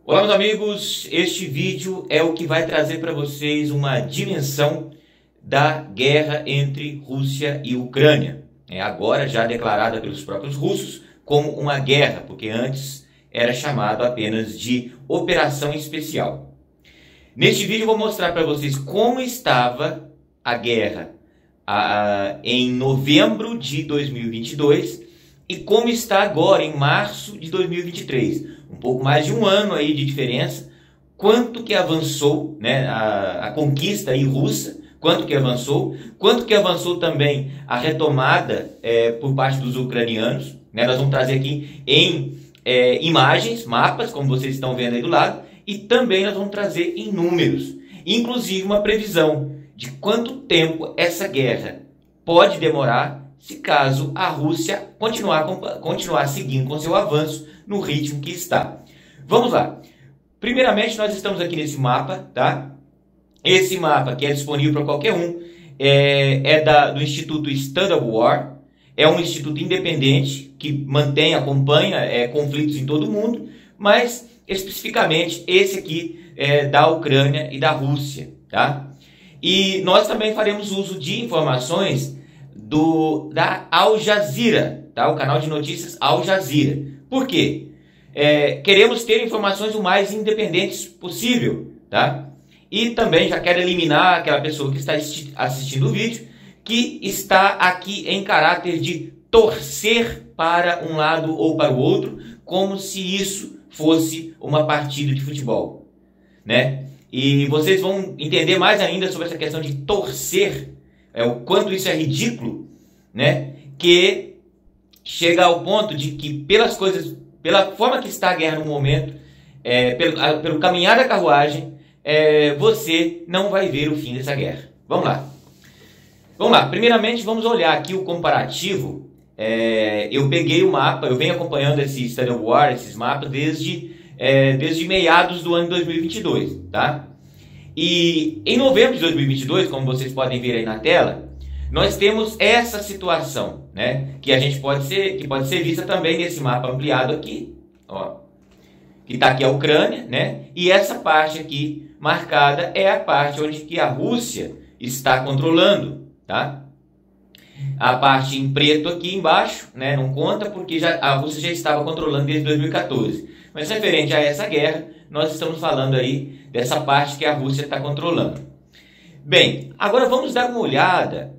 Olá, meus amigos, este vídeo é o que vai trazer para vocês uma dimensão da guerra entre Rússia e Ucrânia. É agora já declarada pelos próprios russos como uma guerra, porque antes era chamado apenas de operação especial. Neste vídeo eu vou mostrar para vocês como estava a guerra em novembro de 2022 e como está agora em março de 2023. Um pouco mais de um ano aí de diferença. Quanto que avançou, né, a conquista aí russa, quanto que avançou também a retomada por parte dos ucranianos, né? Nós vamos trazer aqui em imagens, mapas, como vocês estão vendo aí do lado, e também nós vamos trazer em números, inclusive uma previsão de quanto tempo essa guerra pode demorar se caso a Rússia continuar seguindo com seu avanço no ritmo que está. Vamos lá. Primeiramente, nós estamos aqui nesse mapa, tá? Esse mapa, que é disponível para qualquer um, do Instituto Standard War. É um instituto independente que acompanha conflitos em todo o mundo, mas especificamente esse aqui é da Ucrânia e da Rússia, tá? E nós também faremos uso de informações da Al Jazeera, tá? O canal de notícias Al Jazeera. Por quê? Queremos ter informações o mais independentes possível, tá? E também já quero eliminar aquela pessoa que está assistindo o vídeo, que está aqui em caráter de torcer para um lado ou para o outro, como se isso fosse uma partida de futebol, né? E vocês vão entender mais ainda sobre essa questão de torcer, o quanto isso é ridículo, né? Que chega ao ponto de que pela forma que está a guerra no momento, pelo caminhar da carruagem, você não vai ver o fim dessa guerra. Vamos lá. Vamos lá. Primeiramente, vamos olhar aqui o comparativo. Eu peguei o mapa, eu venho acompanhando esse Study of War, esses mapas, desde meados do ano 2022, tá? E em novembro de 2022, como vocês podem ver aí na tela, nós temos essa situação, né? Que pode ser vista também nesse mapa ampliado aqui, ó, que está aqui a Ucrânia, né? E essa parte aqui marcada é a parte onde que a Rússia está controlando, tá? A parte em preto aqui embaixo, né? Não conta porque a Rússia já estava controlando desde 2014. Mas referente a essa guerra, nós estamos falando aí dessa parte que a Rússia está controlando. Bem, agora vamos dar uma olhada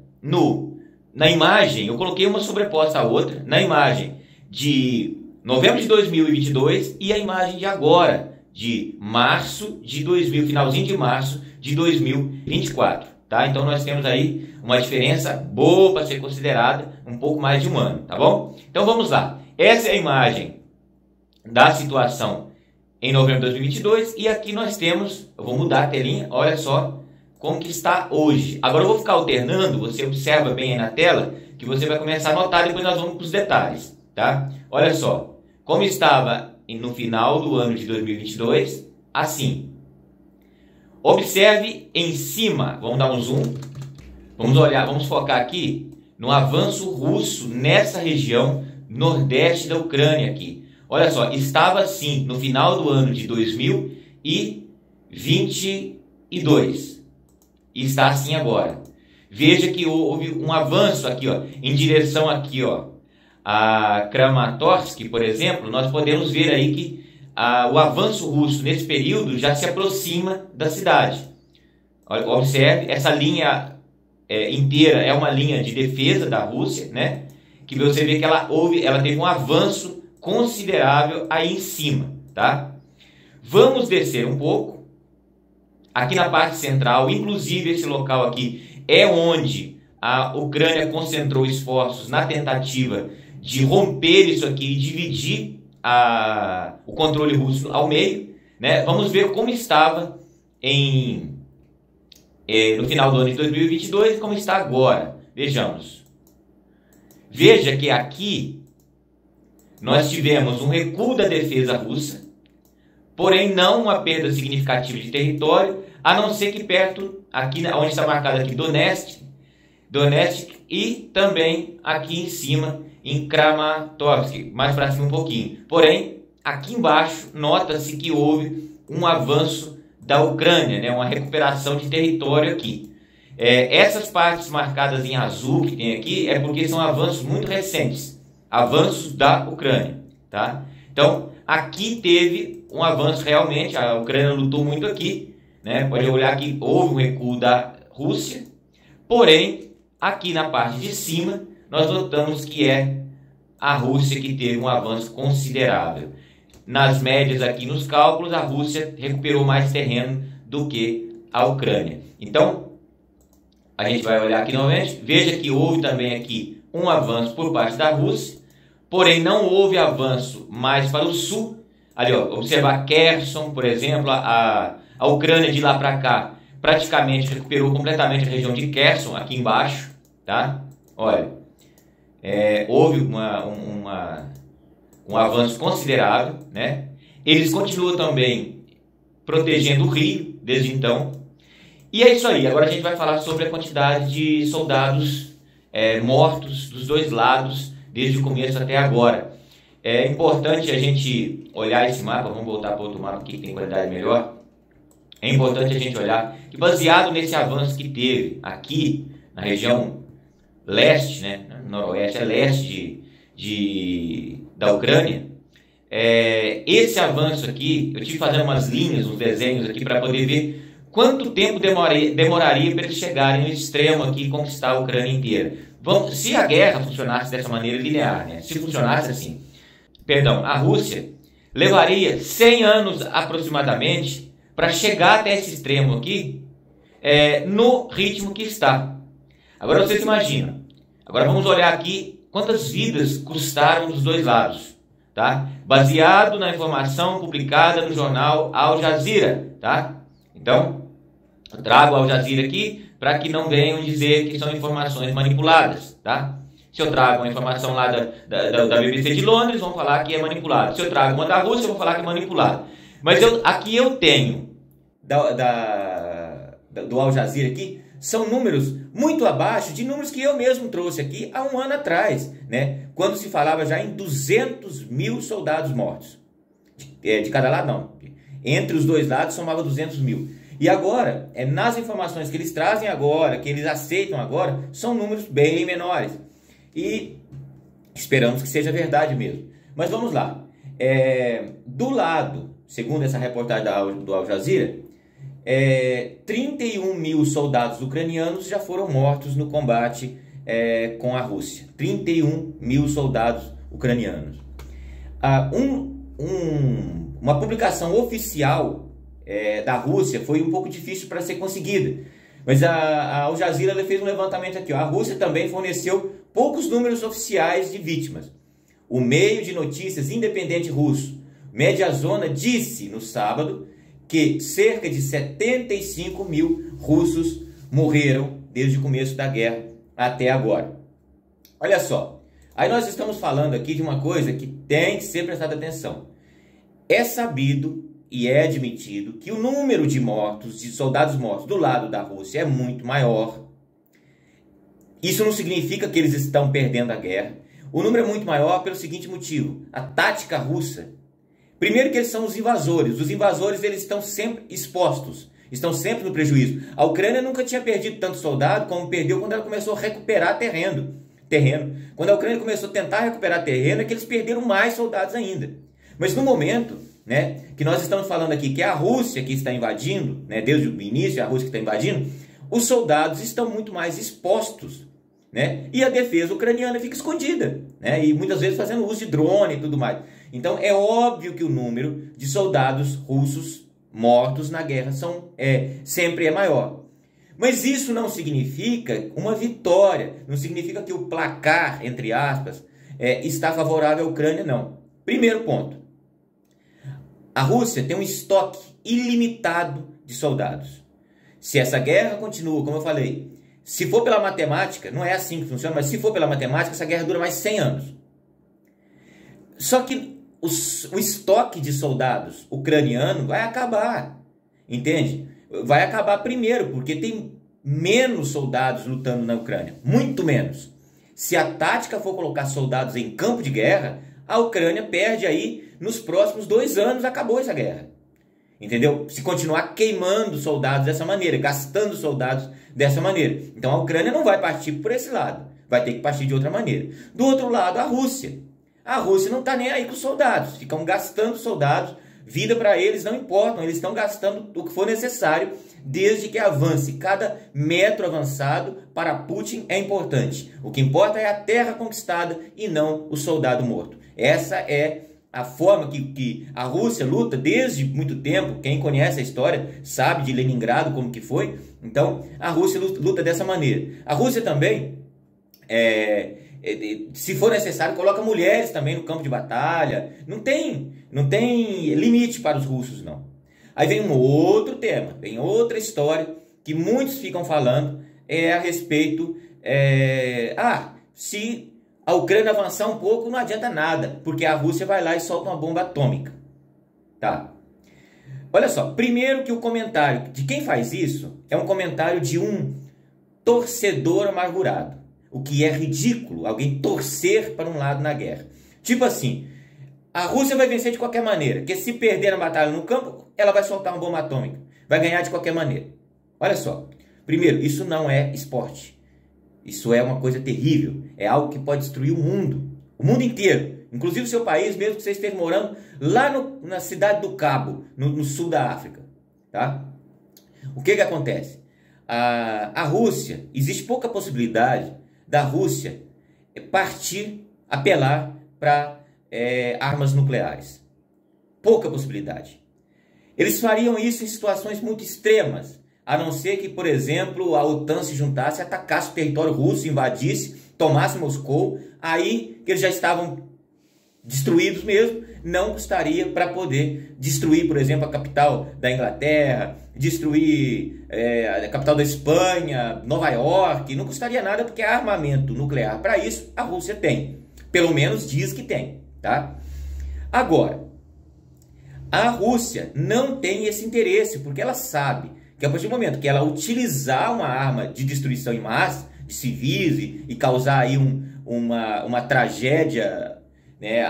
na imagem. Eu coloquei uma sobreposta à outra, na imagem de novembro de 2022 e a imagem de agora, de finalzinho de março de 2024, tá? Então nós temos aí uma diferença boa para ser considerada, um pouco mais de um ano, tá bom? Então vamos lá. Essa é a imagem da situação em novembro de 2022 e aqui nós temos, eu vou mudar a telinha, olha só como que está hoje. Agora eu vou ficar alternando, você observa bem aí na tela, que você vai começar a notar, depois nós vamos para os detalhes, tá? Olha só, como estava no final do ano de 2022, assim. Observe em cima, vamos dar um zoom, vamos focar aqui no avanço russo nessa região nordeste da Ucrânia aqui. Olha só, estava assim no final do ano de 2022 e está assim agora. Veja que houve um avanço aqui, ó, em direção aqui, ó, a Kramatorsk, por exemplo. Nós podemos ver aí que o avanço russo nesse período já se aproxima da cidade. Observe, essa linha inteira é uma linha de defesa da Rússia, né? Que você vê que ela teve um avanço considerável aí em cima, tá? Vamos descer um pouco aqui na parte central. Inclusive esse local aqui é onde a Ucrânia concentrou esforços na tentativa de romper isso aqui e dividir o controle russo ao meio, né? Vamos ver como estava no final do ano de 2022 e como está agora. Vejamos. Veja que aqui nós tivemos um recuo da defesa russa, porém não uma perda significativa de território, a não ser que perto, aqui onde está marcado aqui Donetsk e também aqui em cima em Kramatorsk, mais para cima um pouquinho. Porém, aqui embaixo nota-se que houve um avanço da Ucrânia, né? Uma recuperação de território aqui. Essas partes marcadas em azul que tem aqui é porque são avanços muito recentes, avanços da Ucrânia, tá? Então, aqui teve um avanço realmente, a Ucrânia lutou muito aqui, né? Pode olhar que houve um recuo da Rússia, porém, aqui na parte de cima, nós notamos que é a Rússia que teve um avanço considerável. Nas médias aqui nos cálculos, a Rússia recuperou mais terreno do que a Ucrânia. Então, a gente vai olhar aqui novamente, veja que houve também aqui um avanço por parte da Rússia, porém não houve avanço mais para o sul. Ali, ó, observar Kherson, por exemplo, a Ucrânia de lá para cá praticamente recuperou completamente a região de Kherson, aqui embaixo, tá? Olha, houve um avanço considerável, né? Eles continuam também protegendo o rio desde então. E é isso aí. Agora a gente vai falar sobre a quantidade de soldados mortos dos dois lados desde o começo até agora. É importante a gente olhar esse mapa. Vamos voltar para outro mapa aqui que tem qualidade melhor. É importante a gente olhar que, baseado nesse avanço que teve aqui na região leste, né? Noroeste é leste da Ucrânia, esse avanço aqui, eu tive fazendo umas linhas, uns desenhos aqui para poder ver quanto tempo demoraria para eles chegarem no extremo aqui e conquistar a Ucrânia inteira. Se a guerra funcionasse dessa maneira linear, né? Se funcionasse assim, perdão, a Rússia levaria 100 anos aproximadamente para chegar até esse extremo aqui, no ritmo que está. Agora vocês imaginam. Agora vamos olhar aqui quantas vidas custaram dos dois lados, tá? Baseado na informação publicada no jornal Al Jazeera, tá? Então, eu trago Al Jazeera aqui para que não venham dizer que são informações manipuladas, tá? Se eu trago uma informação lá da BBC de Londres, vão falar que é manipulado. Se eu trago uma da Rússia, vão falar que é manipulado. Mas aqui eu tenho, do Al Jazeera aqui, são números muito abaixo de números que eu mesmo trouxe aqui há um ano atrás, né? Quando se falava já em 200 mil soldados mortos. De cada lado, não. Entre os dois lados, somava 200 mil. E agora, nas informações que eles trazem agora, que eles aceitam agora, são números bem menores. E esperamos que seja verdade mesmo. Mas vamos lá. Do lado, segundo essa reportagem do Al Jazeera, 31 mil soldados ucranianos já foram mortos no combate com a Rússia. 31 mil soldados ucranianos. Uma publicação oficial da Rússia foi um pouco difícil para ser conseguida. Mas a Al Jazeera fez um levantamento aqui. A Rússia também forneceu poucos números oficiais de vítimas. O meio de notícias independente russo, Mediazona, disse no sábado que cerca de 75 mil russos morreram desde o começo da guerra até agora. Olha só, aí nós estamos falando aqui de uma coisa que tem que ser prestada atenção. É sabido e é admitido que o número de mortos, de soldados mortos do lado da Rússia é muito maior. Isso não significa que eles estão perdendo a guerra. O número é muito maior pelo seguinte motivo: a tática russa. Primeiro que eles são os invasores. Os invasores, eles estão sempre expostos, estão sempre no prejuízo. A Ucrânia nunca tinha perdido tanto soldado como perdeu quando ela começou a recuperar terreno. Quando a Ucrânia começou a tentar recuperar terreno, é que eles perderam mais soldados ainda. Mas no momento, né, que nós estamos falando aqui, que é a Rússia que está invadindo, né, desde o início é a Rússia que está invadindo, os soldados estão muito mais expostos, né, e a defesa ucraniana fica escondida, né, e muitas vezes fazendo uso de drone e tudo mais. Então é óbvio que o número de soldados russos mortos na guerra sempre é maior. Mas isso não significa uma vitória, não significa que o placar, entre aspas, está favorável à Ucrânia, não. Primeiro ponto, a Rússia tem um estoque ilimitado de soldados. Se essa guerra continua, como eu falei, se for pela matemática, não é assim que funciona, mas se for pela matemática, essa guerra dura mais 100 anos. Só que o estoque de soldados ucraniano vai acabar, entende? Vai acabar primeiro, porque tem menos soldados lutando na Ucrânia, muito menos. Se a tática for colocar soldados em campo de guerra, a Ucrânia perde aí, nos próximos 2 anos, acabou essa guerra. Entendeu? Se continuar queimando soldados dessa maneira, gastando soldados dessa maneira. Então a Ucrânia não vai partir por esse lado, vai ter que partir de outra maneira. Do outro lado, a Rússia. A Rússia não está nem aí com os soldados, ficam gastando soldados, vida para eles não importa, eles estão gastando o que for necessário, desde que avance. Cada metro avançado para Putin é importante. O que importa é a terra conquistada e não o soldado morto. Essa é a forma que a Rússia luta desde muito tempo. Quem conhece a história sabe de Leningrado como que foi. Então a Rússia luta dessa maneira. A Rússia também, se for necessário, coloca mulheres também no campo de batalha. Não tem limite para os russos, não. Aí vem um outro tema, vem outra história que muitos ficam falando, a respeito, se a Ucrânia avançar um pouco não adianta nada, porque a Rússia vai lá e solta uma bomba atômica. Tá? Olha só, primeiro que o comentário de quem faz isso é um comentário de um torcedor amargurado, o que é ridículo, alguém torcer para um lado na guerra. Tipo assim, a Rússia vai vencer de qualquer maneira, porque se perder na batalha no campo, ela vai soltar uma bomba atômica. Vai ganhar de qualquer maneira. Olha só. Primeiro, isso não é esporte. Isso é uma coisa terrível. É algo que pode destruir o mundo. O mundo inteiro. Inclusive o seu país, mesmo que você esteja morando lá na cidade do Cabo, no sul da África. Tá? O que acontece? A Rússia, existe pouca possibilidade da Rússia apelar para armas nucleares. Pouca possibilidade. Eles fariam isso em situações muito extremas, a não ser que, por exemplo, a OTAN se juntasse, atacasse o território russo, invadisse, tomasse Moscou, aí que eles já estavam destruídos mesmo, não custaria para poder destruir, por exemplo, a capital da Inglaterra, destruir a capital da Espanha, Nova York, não custaria nada, porque armamento nuclear para isso a Rússia tem, pelo menos diz que tem, tá? Agora, a Rússia não tem esse interesse, porque ela sabe que a partir do momento que ela utilizar uma arma de destruição em massa, de civis, e causar aí uma tragédia, né,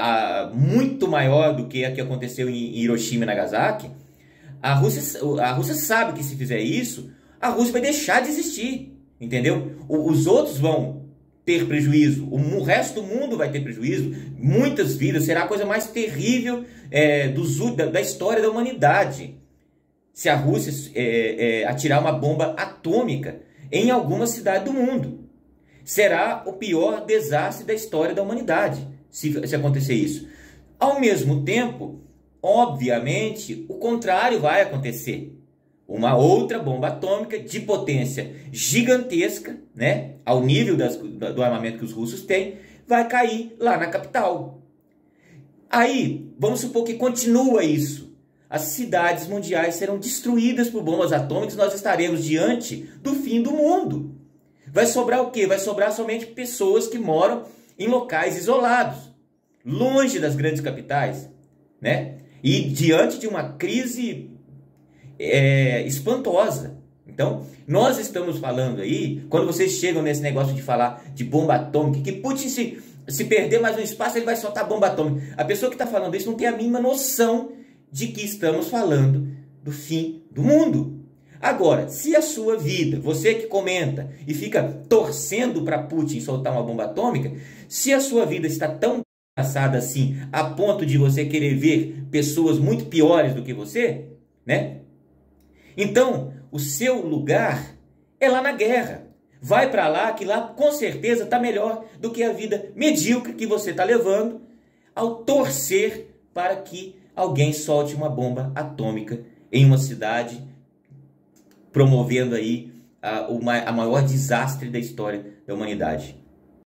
muito maior do que a que aconteceu em Hiroshima e Nagasaki, a Rússia sabe que se fizer isso, a Rússia vai deixar de existir, entendeu? Os outros vão ter prejuízo, o resto do mundo vai ter prejuízo, muitas vidas, será a coisa mais terrível da história da humanidade, se a Rússia atirar uma bomba atômica em alguma cidade do mundo. Será o pior desastre da história da humanidade, se acontecer isso. Ao mesmo tempo, obviamente, o contrário vai acontecer. Uma outra bomba atômica de potência gigantesca, né, ao nível do armamento que os russos têm, vai cair lá na capital. Aí, vamos supor que continua isso. As cidades mundiais serão destruídas por bombas atômicas, nós estaremos diante do fim do mundo. Vai sobrar o quê? Vai sobrar somente pessoas que moram em locais isolados, longe das grandes capitais, né? E diante de uma crise espantosa. Então, nós estamos falando aí, quando vocês chegam nesse negócio de falar de bomba atômica, que Putin, se perder mais um espaço, ele vai soltar bomba atômica. A pessoa que está falando isso não tem a mínima noção de que estamos falando do fim do mundo. Agora, se a sua vida, você que comenta e fica torcendo para Putin soltar uma bomba atômica, se a sua vida está tão passada assim, a ponto de você querer ver pessoas muito piores do que você, né? Então, o seu lugar é lá na guerra. Vai para lá, que lá com certeza está melhor do que a vida medíocre que você está levando ao torcer para que alguém solte uma bomba atômica em uma cidade, promovendo aí a maior desastre da história da humanidade.